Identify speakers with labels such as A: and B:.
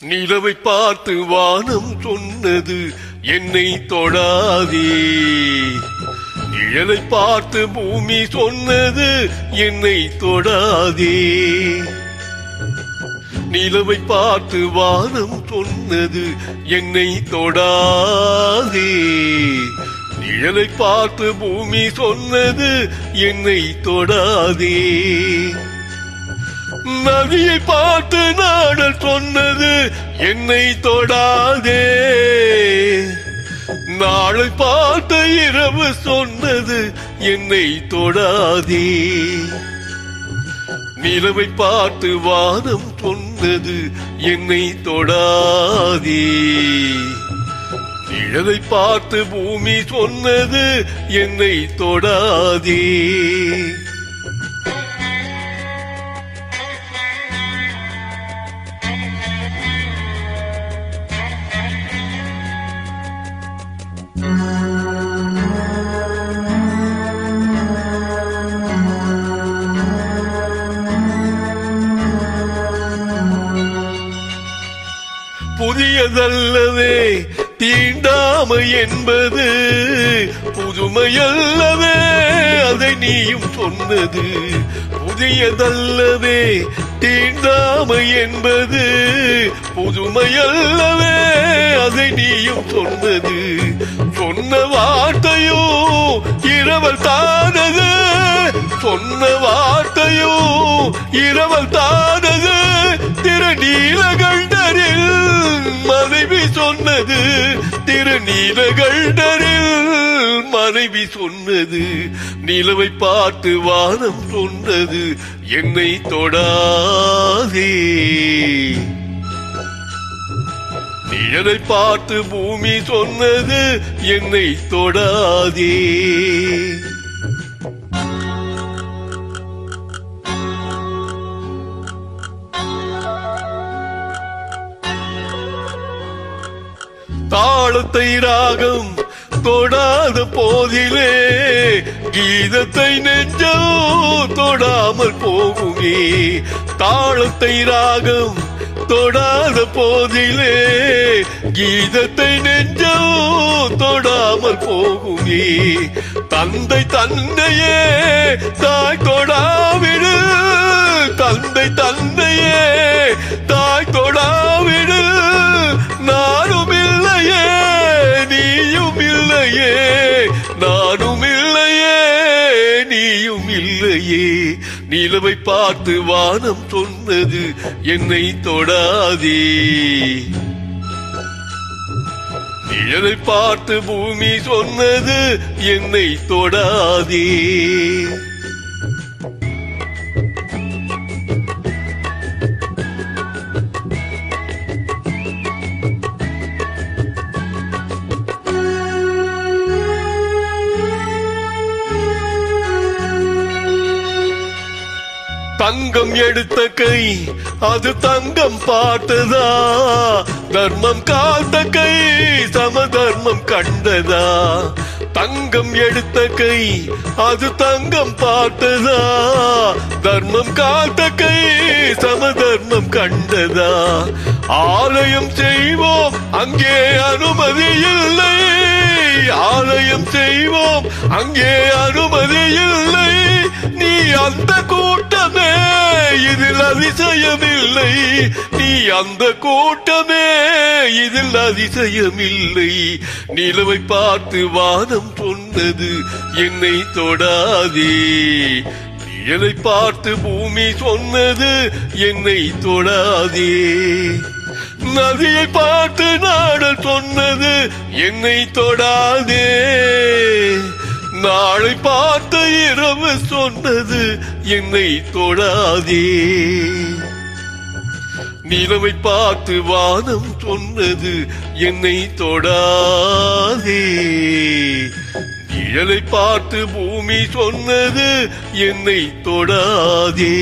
A: நிலவை பார்த்து வானம் சொன்னது என்னை தொடாதே. நிழலை பார்த்து பூமி சொன்னது என்னை தொடாதே. நிலவை பார்த்து வானம் சொன்னது என்னை தொடாதே. நிழலை பார்த்து பூமி சொன்னது என்னை தொடாதே. நதியை பார்த்து நாடல் சொன்னது என்னை தொடாதே. நாளை பார்த்து இரவு சொன்னது என்னை தொடாதே. நிலவை பார்த்து வானம் சொன்னது என்னை தொடாதே. நிழலை பார்த்து பூமி சொன்னது என்னை தொடாதே. புதியதல்லவே தீண்டாமை என்பது, புதுமையல்லவே அதை நீயும் சொன்னது. புதியதல்லவே தீண்டாமை என்பது, புதுமையல்லவே அதை நீயும் சொன்னது. சொன்ன வார்த்தையோ இரவல் தானது. சொன்ன வார்த்தையோ இரவல் தானது. திருநீலகண்டரில் மனைவி சொன்னது. திருநீலகண்டரில் மனைவி சொன்னது. நிலவை பார்த்து வானம் சொன்னது என்னை தொடாதே. நிழலை பார்த்து பூமி சொன்னது என்னை தொடாதே. தாளத்தை ராகம் தொடாத போதிலே கீதத்தை நெஞ்சோ தொடாமல் போகுமே. தாளத்தை ராகம் தொடாத போதிலே கீதத்தை நெஞ்சோ தொடாமல் போகுமே. தந்தை தந்தையே தாய் தொடாவிடு. தந்தை தந்தையே தாய் தொடாவிடு. நானும் இல்லையே நீயும் இல்லையே. நானும் இல்லையே நீயும் இல்லையே. நிலவை பார்த்து வானம் சொன்னது என்னை தொடாதே. நிழலை பார்த்து பூமி சொன்னது என்னை தொடாதே. தங்கம் எடுத்த கை அது தங்கம் பார்த்ததா. தர்மம் காத்த கை சமதர்மம் கண்டதா. தங்கம் எடுத்த கை அது தங்கம் பார்த்ததா. தர்மம் காத்த கை சமதர்மம் கண்டதா. ஆலயம் செய்வோம் அங்கே அனுமதி இல்லை. ஆலயம் செய்வோம் அங்கே அனுமதி இல்லை. நீ அந்த கூட்டமே இதில் அதிசயமில்லை. நீ அந்த கூட்டமே இதில் அதிசயமில்லை. நிலவை பார்த்து வானம் சொன்னது என்னை தொடாதே. நிழலை பார்த்து பூமி சொன்னது என்னை தொடாதே. நதியை பார்த்து நாடல் சொன்னது என்னை தொடாதே. நாளை பார்த்த இரவு சொன்னது என்னை தொடாதே. நிலவை பார்த்து வானம் சொன்னது என்னை தொடாதே. நிழலை பார்த்து பூமி சொன்னது என்னை தொடாதே.